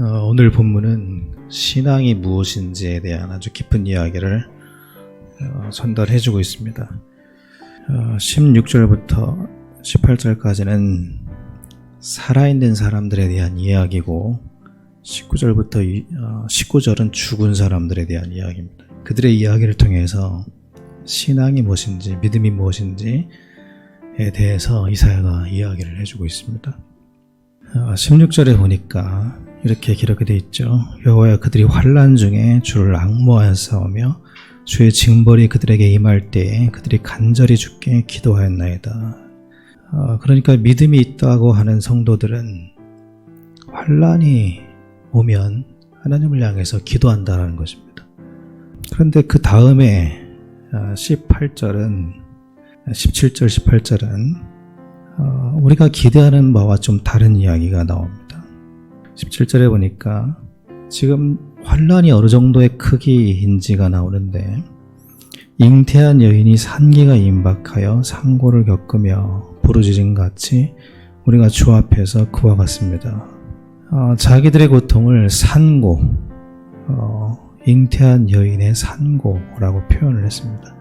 오늘 본문은 신앙이 무엇인지에 대한 아주 깊은 이야기를 전달해주고 있습니다. 16절부터 18절까지는 살아있는 사람들에 대한 이야기고 19절은 죽은 사람들에 대한 이야기입니다. 그들의 이야기를 통해서 신앙이 무엇인지, 믿음이 무엇인지에 대해서 이사야가 이야기를 해주고 있습니다. 16절에 보니까 이렇게 기록이 되어 있죠. 여호와여, 그들이 환난 중에 주를 앙모하여 싸우며 주의 징벌이 그들에게 임할 때에 그들이 간절히 주께 기도하였나이다. 그러니까 믿음이 있다고 하는 성도들은 환난이 오면 하나님을 향해서 기도한다는 것입니다. 그런데 그 다음에 17절, 18절은 우리가 기대하는 바와 좀 다른 이야기가 나옵니다. 17절에 보니까 지금 환난이 어느 정도의 크기인지가 나오는데, 잉태한 여인이 산기가 임박하여 상고를 겪으며 부르짖은 같이 우리가 주 앞에서 그와 같습니다. 자기들의 고통을 산고, 잉태한 여인의 산고라고 표현을 했습니다.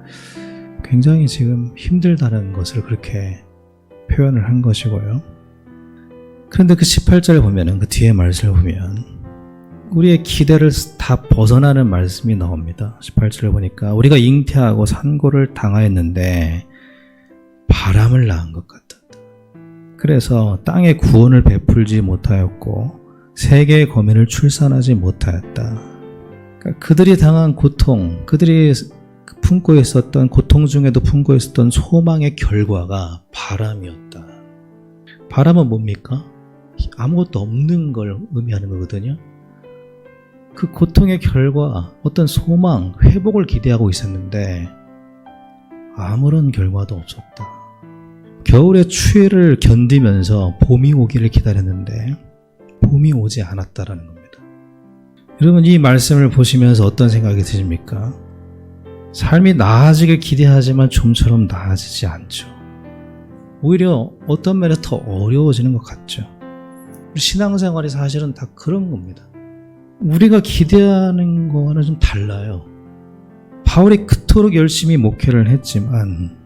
굉장히 지금 힘들다는 것을 그렇게 표현을 한 것이고요. 그런데 그 18절을 보면은, 그 뒤에 말씀을 보면 우리의 기대를 다 벗어나는 말씀이 나옵니다. 18절을 보니까 우리가 잉태하고 산고를 당하였는데 바람을 낳은 것 같았다. 그래서 땅에 구원을 베풀지 못하였고 세계의 거민을 출산하지 못하였다. 그러니까 그들이 당한 고통, 그들이 품고 있었던 고통 중에도 품고 있었던 소망의 결과가 바람이었다. 바람은 뭡니까? 아무것도 없는 걸 의미하는 거거든요. 그 고통의 결과, 어떤 소망, 회복을 기대하고 있었는데 아무런 결과도 없었다. 겨울의 추위를 견디면서 봄이 오기를 기다렸는데 봄이 오지 않았다라는 겁니다. 여러분, 이 말씀을 보시면서 어떤 생각이 드십니까? 삶이 나아지길 기대하지만 좀처럼 나아지지 않죠. 오히려 어떤 면에서 더 어려워지는 것 같죠. 우리 신앙생활이 사실은 다 그런 겁니다. 우리가 기대하는 거와는 좀 달라요. 바울이 그토록 열심히 목회를 했지만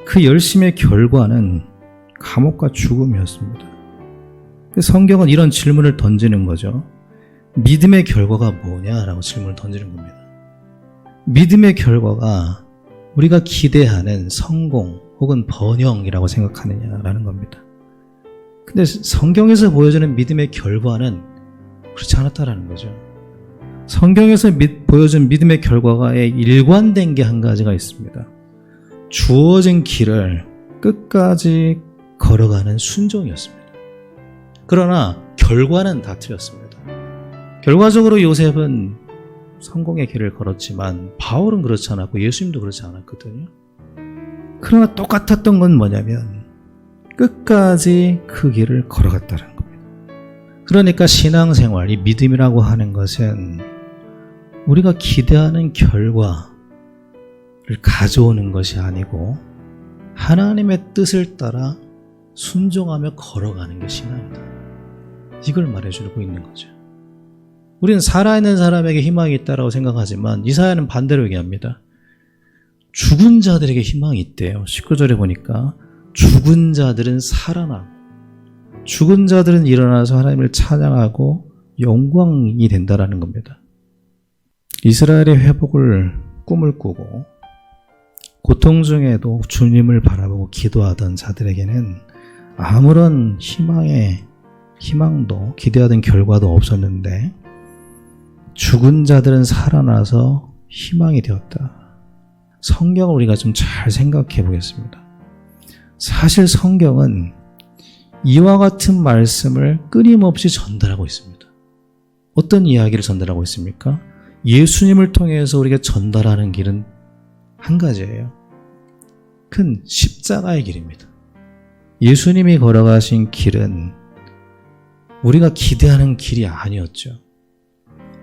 그 열심의 결과는 감옥과 죽음이었습니다. 성경은 이런 질문을 던지는 거죠. 믿음의 결과가 뭐냐라고 질문을 던지는 겁니다. 믿음의 결과가 우리가 기대하는 성공 혹은 번영이라고 생각하느냐라는 겁니다. 근데 성경에서 보여주는 믿음의 결과는 그렇지 않았다라는 거죠. 성경에서 보여준 믿음의 결과가 일관된 게 한 가지가 있습니다. 주어진 길을 끝까지 걸어가는 순종이었습니다. 그러나 결과는 다 틀렸습니다. 결과적으로 요셉은 성공의 길을 걸었지만 바울은 그렇지 않았고 예수님도 그렇지 않았거든요. 그러나 똑같았던 건 뭐냐면 끝까지 그 길을 걸어갔다는 겁니다. 그러니까 신앙생활, 이 믿음이라고 하는 것은 우리가 기대하는 결과를 가져오는 것이 아니고 하나님의 뜻을 따라 순종하며 걸어가는 게 신앙이다. 이걸 말해주고 있는 거죠. 우리는 살아있는 사람에게 희망이 있다고 생각하지만 이사야는 반대로 얘기합니다. 죽은 자들에게 희망이 있대요. 19절에 보니까 죽은 자들은 살아나고 죽은 자들은 일어나서 하나님을 찬양하고 영광이 된다라는 겁니다. 이스라엘의 회복을 꿈을 꾸고 고통 중에도 주님을 바라보고 기도하던 자들에게는 아무런 희망도 기대하던 결과도 없었는데 죽은 자들은 살아나서 희망이 되었다. 성경을 우리가 좀 잘 생각해 보겠습니다. 사실 성경은 이와 같은 말씀을 끊임없이 전달하고 있습니다. 어떤 이야기를 전달하고 있습니까? 예수님을 통해서 우리가 전달하는 길은 한 가지예요. 큰 십자가의 길입니다. 예수님이 걸어가신 길은 우리가 기대하는 길이 아니었죠.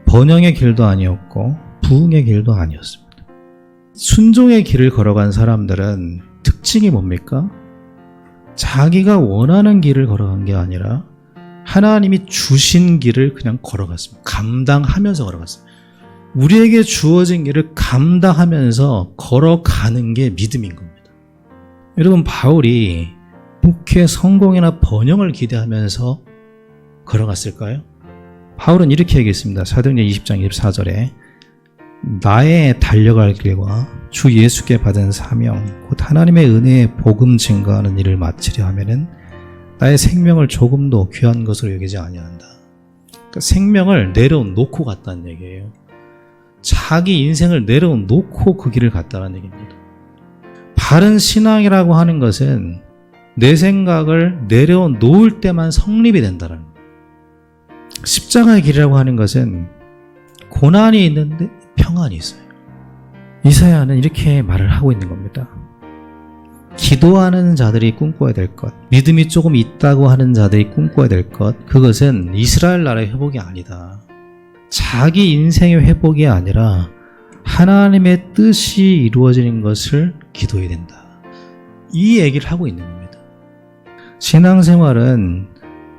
번영의 길도 아니었고 부흥의 길도 아니었습니다. 순종의 길을 걸어간 사람들은 특징이 뭡니까? 자기가 원하는 길을 걸어간 게 아니라 하나님이 주신 길을 그냥 걸어갔습니다. 감당하면서 걸어갔습니다. 우리에게 주어진 길을 감당하면서 걸어가는 게 믿음인 겁니다. 여러분, 바울이 목회 성공이나 번영을 기대하면서 걸어갔을까요? 바울은 이렇게 얘기했습니다. 사도행전 20장 24절에 나의 달려갈 길과 주 예수께 받은 사명 곧 하나님의 은혜의 복음 증거하는 일을 마치려 하면은 나의 생명을 조금도 귀한 것으로 여기지 아니한다. 그러니까 생명을 내려놓고 갔다는 얘기예요. 자기 인생을 내려놓고 그 길을 갔다는 얘기입니다. 바른 신앙이라고 하는 것은 내 생각을 내려놓을 때만 성립이 된다는 거예요. 십자가의 길이라고 하는 것은 고난이 있는데 평안이 있어요. 이사야는 이렇게 말을 하고 있는 겁니다. 기도하는 자들이 꿈꿔야 될 것, 믿음이 조금 있다고 하는 자들이 꿈꿔야 될 것, 그것은 이스라엘 나라의 회복이 아니다. 자기 인생의 회복이 아니라 하나님의 뜻이 이루어지는 것을 기도해야 된다. 이 얘기를 하고 있는 겁니다. 신앙생활은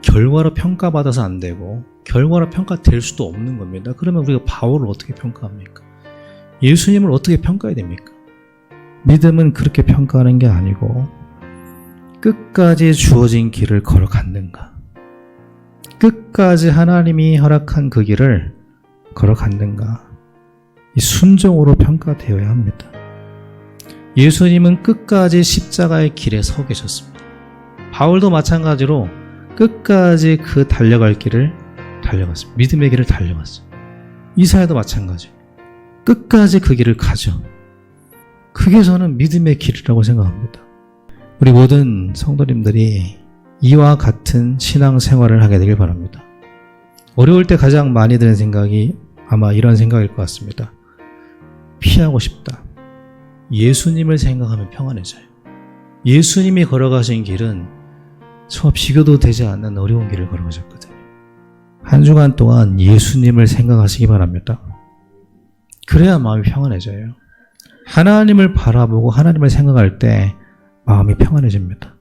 결과로 평가받아서 안 되고 결과로 평가될 수도 없는 겁니다. 그러면 우리가 바울을 어떻게 평가합니까? 예수님을 어떻게 평가해야 됩니까? 믿음은 그렇게 평가하는 게 아니고 끝까지 주어진 길을 걸어갔는가? 끝까지 하나님이 허락한 그 길을 걸어갔는가? 이 순종으로 평가되어야 합니다. 예수님은 끝까지 십자가의 길에 서 계셨습니다. 바울도 마찬가지로 끝까지 그 달려갈 길을 달려갔습니다. 믿음의 길을 달려갔어요. 이사야도 마찬가지. 끝까지 그 길을 가죠. 그게 저는 믿음의 길이라고 생각합니다. 우리 모든 성도님들이 이와 같은 신앙생활을 하게 되길 바랍니다. 어려울 때 가장 많이 드는 생각이 아마 이런 생각일 것 같습니다. 피하고 싶다. 예수님을 생각하면 평안해져요. 예수님이 걸어가신 길은 저 비교도 되지 않는 어려운 길을 걸어가셨거든요. 한 주간 동안 예수님을 생각하시기 바랍니다. 그래야 마음이 평안해져요. 하나님을 바라보고 하나님을 생각할 때 마음이 평안해집니다.